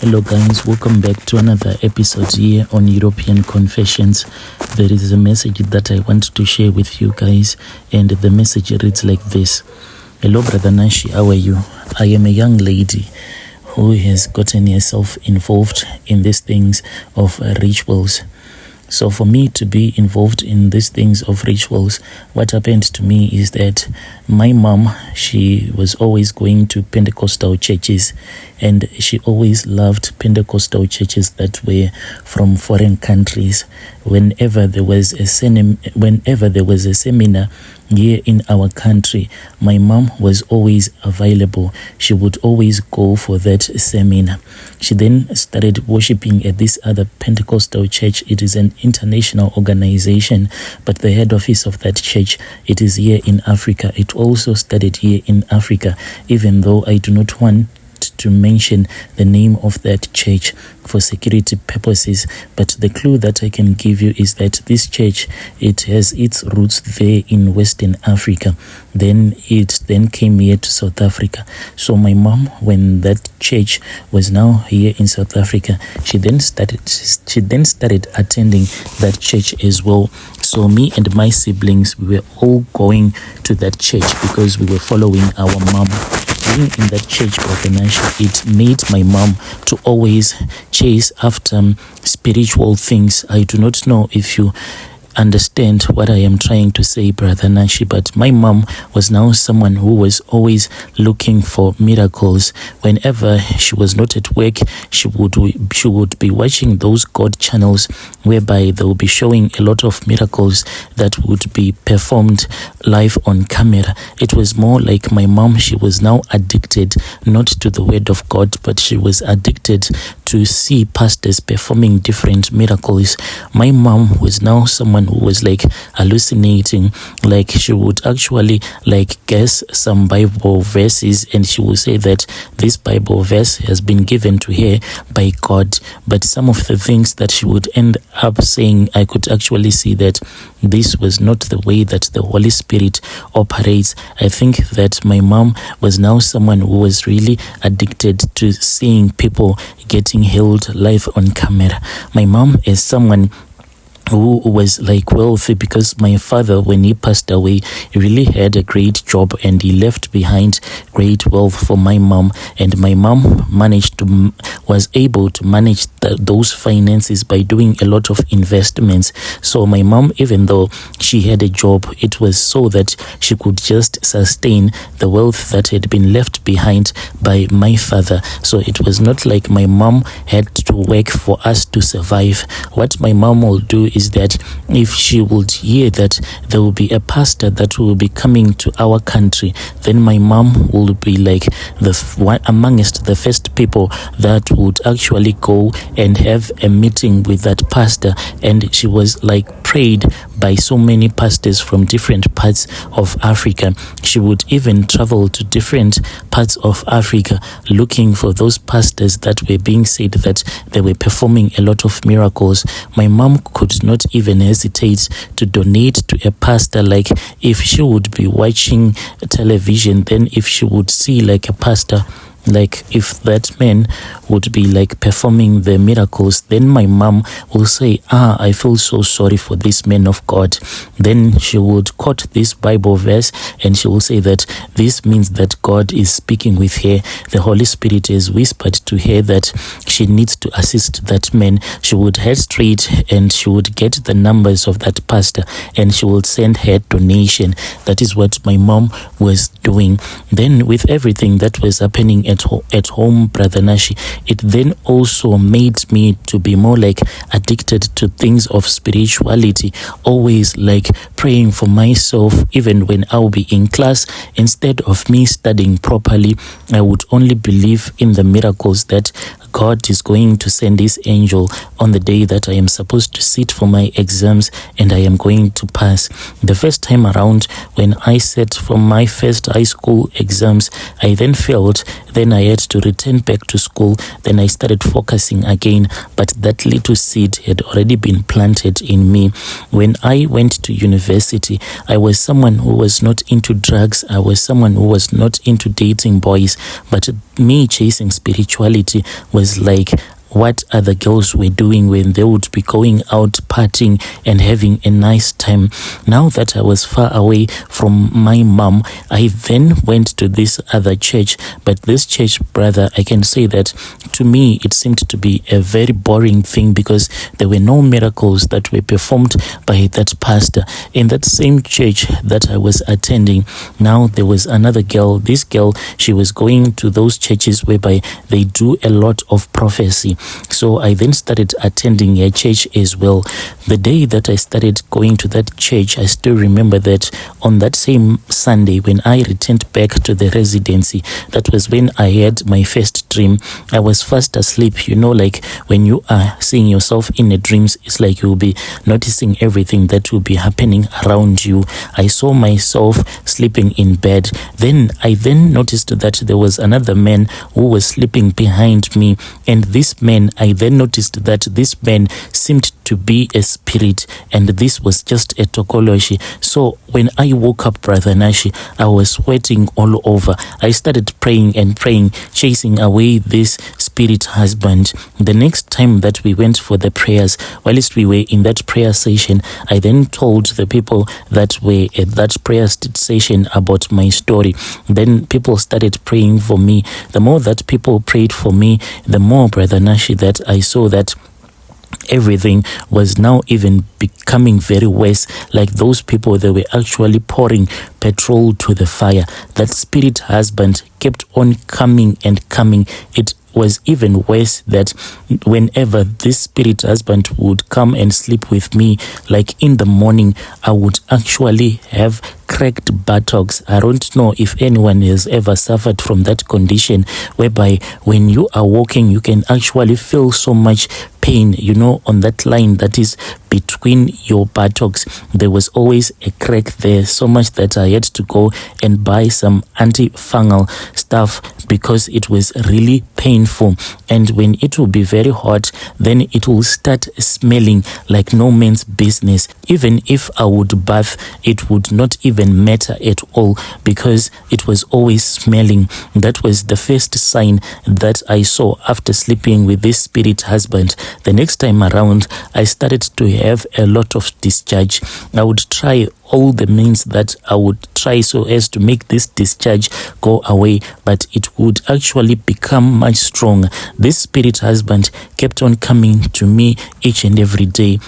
Hello guys, welcome back to another episode here on European Confessions. There is a message that I want to share with you guys, and the message reads like this. Hello Brother Nashi, how are you? I am a young lady who has gotten herself involved in these things of rituals. So for me to be involved in these things of rituals, what happened to me is that my mom, she was always going to Pentecostal churches, and she always loved Pentecostal churches that were from foreign countries. Whenever there was a seminar here in our country, my mom was always available. She would always go for that seminar. She then started worshiping at this other Pentecostal church. It is an international organization, but the head office of that church, it is here in Africa. It also started here in Africa, even though I do not want to mention the name of that church for security purposes, but the clue that I can give you is that this church, it has its roots there in Western Africa. Then it came here to South Africa. So my mom, when that church was now here in South Africa, she then started attending that church as well. So me and my siblings, we were all going to that church because we were following our mom. Being in that church organization, it made my mom to always chase after spiritual things. I do not know if you understand what I am trying to say, Brother Nashi, but my mom was now someone who was always looking for miracles. Whenever she was not at work, she would be watching those God channels whereby they will be showing a lot of miracles that would be performed live on camera. It was more like my mom, she was now addicted not to the word of God, but she was addicted to see pastors performing different miracles. My mom was now someone who was like hallucinating, like she would actually like guess some Bible verses, and she would say that this Bible verse has been given to her by God. But some of the things that she would end up saying, I could actually see that this was not the way that the Holy Spirit operates. I think that my mom was now someone who was really addicted to seeing people getting healed live on camera. My mom is someone who was like wealthy, because my father, when he passed away, he really had a great job and he left behind great wealth for my mom, and my mom was able to manage those finances by doing a lot of investments. So my mom, even though she had a job, it was so that she could just sustain the wealth that had been left behind by my father. So it was not like my mom had to work for us to survive. What my mom will do is that if she would hear that there will be a pastor that will be coming to our country, then my mom will be like amongst the first people that would actually go and have a meeting with that pastor. And she was like prayed by so many pastors from different parts of Africa. She would even travel to different parts of Africa looking for those pastors that were being said that they were performing a lot of miracles. My mom could not even hesitate to donate to a pastor. Like if she would be watching television, then if she would see like a pastor, like if that man would be like performing the miracles, then my mom will say, I feel so sorry for this man of God. Then she would quote this Bible verse and she will say that this means that God is speaking with her. The Holy Spirit has whispered to her that she needs to assist that man. She would head straight and she would get the numbers of that pastor and she would send her donation. That is what my mom was doing. Then with everything that was happening at home, Brother Nashi, it then also made me to be more like addicted to things of spirituality, always like praying for myself. Even when I'll be in class, instead of me studying properly, I would only believe in the miracles that God is going to send his angel on the day that I am supposed to sit for my exams and I am going to pass. The first time around, when I sat for my first high school exams, I then failed. Then I had to return back to school. Then I started focusing again, but that little seed had already been planted in me. When I went to university, I was someone who was not into drugs. I was someone who was not into dating boys, but me chasing spirituality was was like what other girls were doing when they would be going out partying and having a nice time. Now that I was far away from my mom, I then went to this other church. But this church, brother, I can say that to me it seemed to be a very boring thing, because there were no miracles that were performed by that pastor. In that same church that I was attending, now there was another girl. This girl, she was going to those churches whereby they do a lot of prophecy. So I then started attending a church as well. The day that I started going to that church, I still remember that on that same Sunday when I returned back to the residency, that was when I had my first dream. I was fast asleep. You know, like when you are seeing yourself in a dreams, it's like you'll be noticing everything that will be happening around you. I saw myself sleeping in bed. Then I noticed that there was another man who was sleeping behind me, and this man, I then noticed that this man seemed to be a spirit, and this was just a tokology. So when I woke up, Brother Nashi, I was sweating all over. I started praying and praying, chasing away this spirit husband. The next time that we went for the prayers, whilst we were in that prayer session, I then told the people that were at that prayer session about my story. Then people started praying for me. The more that people prayed for me, the more, Brother Nashi, that I saw that everything was now even becoming very worse. Like those people, they were actually pouring petrol to the fire. That spirit husband kept on coming and coming. It was even worse that whenever this spirit husband would come and sleep with me, like in the morning, I would actually have cracked buttocks. I don't know if anyone has ever suffered from that condition, whereby when you are walking, you can actually feel so much pain, you know, on that line that is between your buttocks. There was always a crack there, so much that I had to go and buy some antifungal stuff because it was really painful. And when it will be very hot, then it will start smelling like no man's business. Even if I would bath, it would not even matter at all because it was always smelling. That was the first sign that I saw after sleeping with this spirit husband. The next time around, I started to have a lot of discharge. I would try all the means that I would try so as to make this discharge go away, but it would actually become much stronger. This spirit husband kept on coming to me each and every day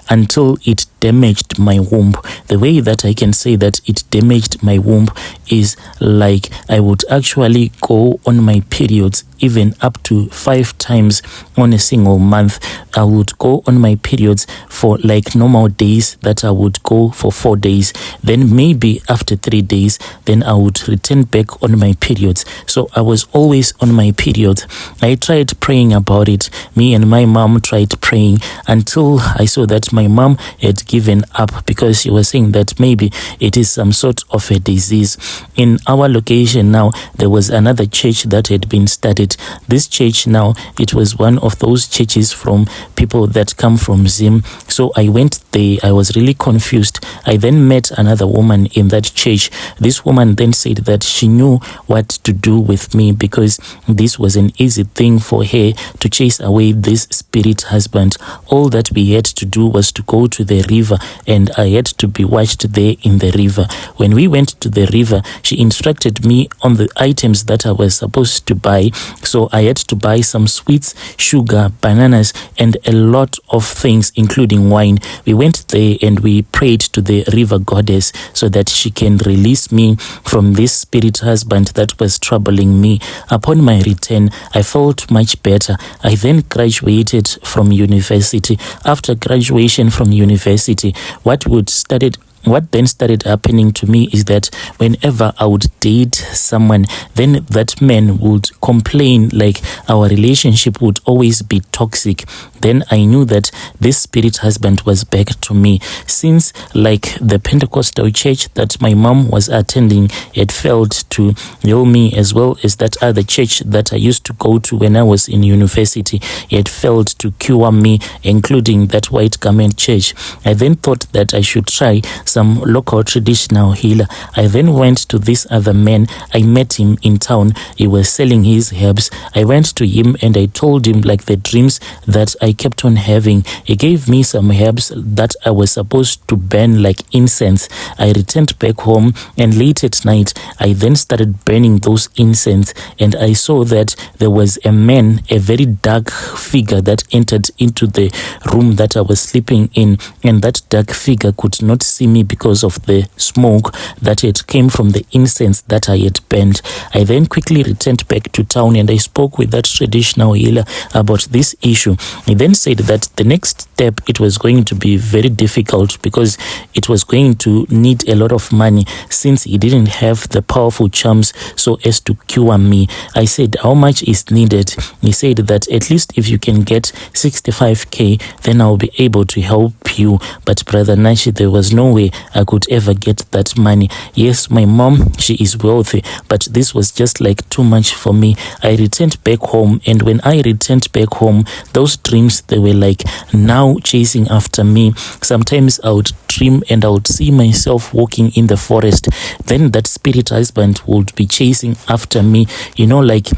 until it damaged my womb. The way that I can say that it damaged my womb is like I would actually go on my periods even up to 5 times on a single month. I would go on my periods for like normal days that I would go for 4 days. Then maybe after 3 days, then I would return back on my periods. So I was always on my periods. I tried praying about it. Me and my mom tried praying until I saw that my mom had given up because she was saying that maybe it is some sort of a disease. In our location now, there was another church that had been started. This church now, it was one of those churches from people that come from Zim. So I went there. I was really confused. I then met another woman in that church. This woman then said that she knew what to do with me because this was an easy thing for her to chase away this spirit husband. All that we had to do was to go to the river, and I had to be washed there in the river. When we went to the river, she instructed me on the items that I was supposed to buy. So I had to buy some sweets, sugar, bananas, and a lot of things, including wine. We went there and we prayed to the river goddess so that she can release me from this spirit husband that was troubling me. Upon my return, I felt much better. I then graduated from university. After graduation from university, what then started happening to me is that whenever I would date someone, then that man would complain like our relationship would always be toxic. Then I knew that this spirit husband was back to me. Since like the Pentecostal church that my mom was attending had failed to heal me, as well as that other church that I used to go to when I was in university, it had failed to cure me, including that white garment church. I then thought that I should try some local traditional healer. I then went to this other man. I met him in town. He was selling his herbs. I went to him and I told him like the dreams that I kept on having. He gave me some herbs that I was supposed to burn like incense. I returned back home, and late at night I then started burning those incense, and I saw that there was a man, a very dark figure that entered into the room that I was sleeping in, and that dark figure could not see me because of the smoke that it came from the incense that I had burned. I then quickly returned back to town and I spoke with that traditional healer about this issue. He then said that the next step, it was going to be very difficult because it was going to need a lot of money since he didn't have the powerful charms so as to cure me. I said, how much is needed? He said that at least if you can get 65k, then I'll be able to help you. But Brother Nashi, there was no way I could ever get that money. Yes, my mom, she is wealthy, but this was just like too much for me. I returned back home, and when I returned back home, those dreams, they were like now chasing after me. Sometimes I would dream and I would see myself walking in the forest. Then that spirit husband would be chasing after me, like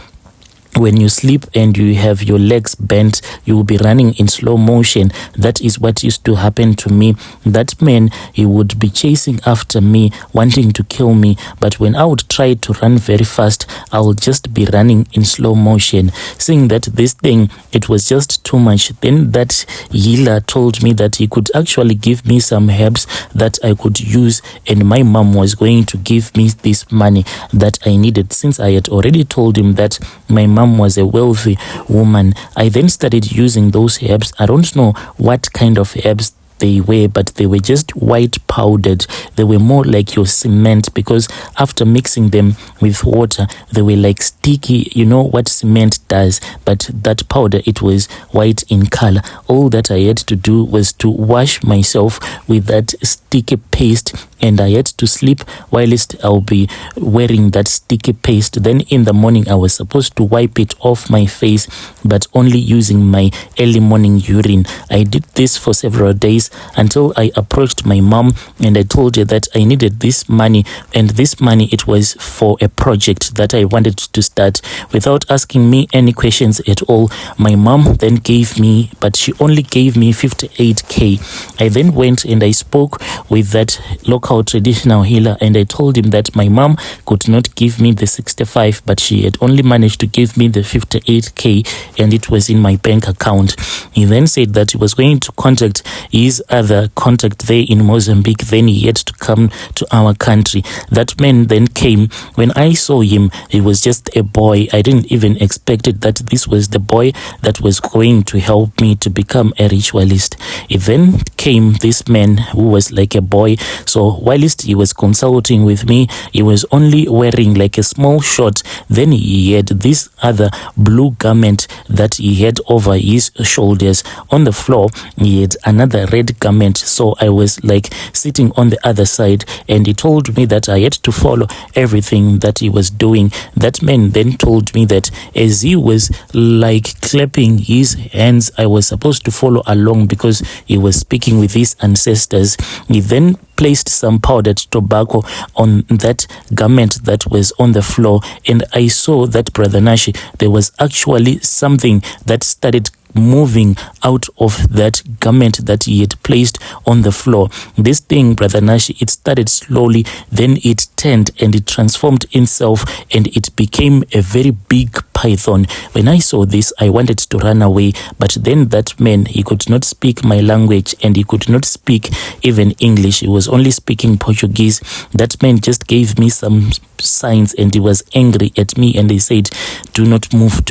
when you sleep and you have your legs bent, you will be running in slow motion. That is what used to happen to me. That man, he would be chasing after me, wanting to kill me. But when I would try to run very fast, I would just be running in slow motion. Seeing that this thing, it was just too much. Then that healer told me that he could actually give me some herbs that I could use, and my mom was going to give me this money that I needed, since I had already told him that my mom was a wealthy woman. I then started using those herbs. I don't know what kind of herbs they were, but they were just white powdered. They were more like your cement, because after mixing them with water, they were like sticky. You know what cement does, but that powder, it was white in color. All that I had to do was to wash myself with that sticky paste, and I had to sleep whilst I'll be wearing that sticky paste. Then in the morning, I was supposed to wipe it off my face, but only using my early morning urine. I did this for several days until I approached my mom and I told her that I needed this money, and this money, it was for a project that I wanted to start. Without asking me any questions at all, my mom then gave me, but she only gave me 58k. I then went and I spoke with that local traditional healer, and I told him that my mom could not give me the 65, but she had only managed to give me the 58k, and it was in my bank account. He then said that he was going to contact his other contact there in Mozambique. Then he had to come to our country. That man then came. When I saw him, he was just a boy. I didn't even expect it that this was the boy that was going to help me to become a ritualist. It then came this man who was like a boy. So whilst he was consulting with me, he was only wearing like a small short. Then he had this other blue garment that he had over his shoulders. On the floor, he had another red garment. So I was like sitting on the other side, and he told me that I had to follow everything that he was doing. That man then told me that as he was like clapping his hands, I was supposed to follow along because he was speaking with his ancestors. He then placed some powdered tobacco on that garment that was on the floor, and I saw that, Brother Nashi, there was actually something that started moving out of that garment that he had placed on the floor. This thing, Brother Nashi, it started slowly, then it turned and it transformed itself, and it became a very big python. When I saw this, I wanted to run away, but then that man, he could not speak my language, and he could not speak even English. He was only speaking Portuguese. That man just gave me some signs, and he was angry at me, and he said, do not move,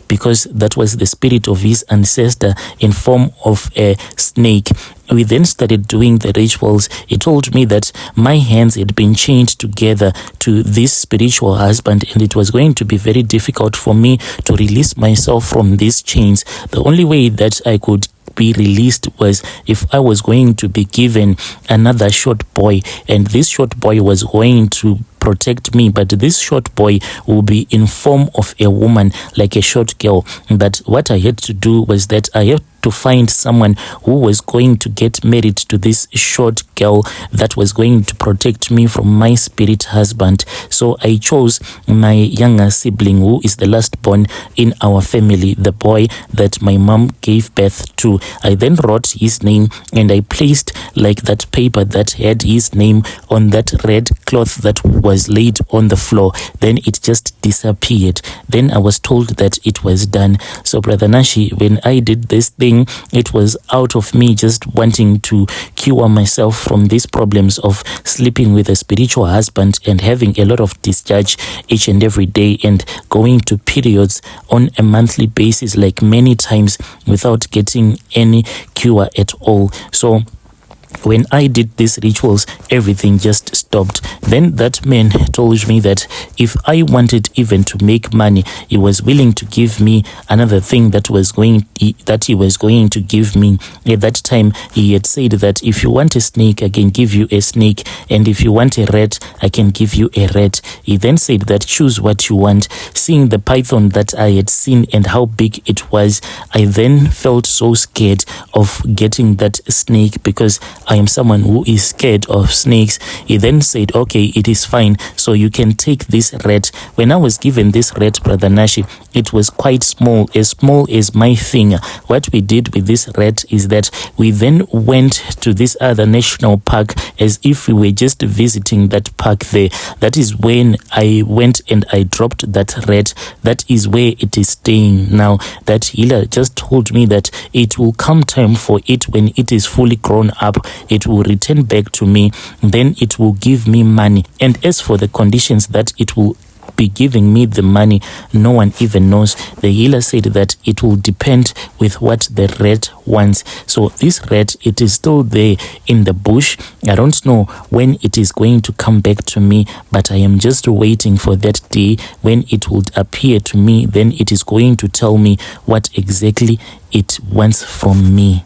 because that was the spirit of his ancestor in form of a snake. We then started doing the rituals. He told me that my hands had been chained together to this spiritual husband, and it was going to be very difficult for me to release myself from these chains. The only way that I could be released was if I was going to be given another short boy, and this short boy was going to protect me, but this short boy will be in form of a woman, like a short girl. But what I had to do was that I had to find someone who was going to get married to this short girl that was going to protect me from my spirit husband. So I chose my younger sibling, who is the last born in our family, the boy that my mom gave birth to. I then wrote his name and I placed like that paper that had his name on that red cloth that was laid on the floor. Then it just disappeared. Then I was told that it was done. So Brother Nashi, when I did this thing, it was out of me just wanting to cure myself from these problems of sleeping with a spiritual husband and having a lot of discharge each and every day and going to periods on a monthly basis, like many times, without getting any cure at all. So when I did these rituals, everything just stopped. Then that man told me that if I wanted even to make money, he was willing to give me another thing that he was going to give me. At that time, he had said that if you want a snake, I can give you a snake, and if you want a rat, I can give you a rat. He then said that choose what you want. Seeing the python that I had seen and how big it was, I then felt so scared of getting that snake because I am someone who is scared of snakes. He then said, okay, it is fine, so you can take this rat. When I was given this rat, Brother Nashi, it was quite small as my finger. What we did with this rat is that we then went to this other national park as if we were just visiting that park there. That is when I went and I dropped that rat. That is where it is staying now. That healer just told me that it will come time for it when it is fully grown up. It will return back to me, then it will give me money. And as for the conditions that it will be giving me the money, no one even knows. The healer said that it will depend with what the rat wants. So this rat, it is still there in the bush. I don't know when it is going to come back to me, but I am just waiting for that day when it would appear to me. Then it is going to tell me what exactly it wants from me.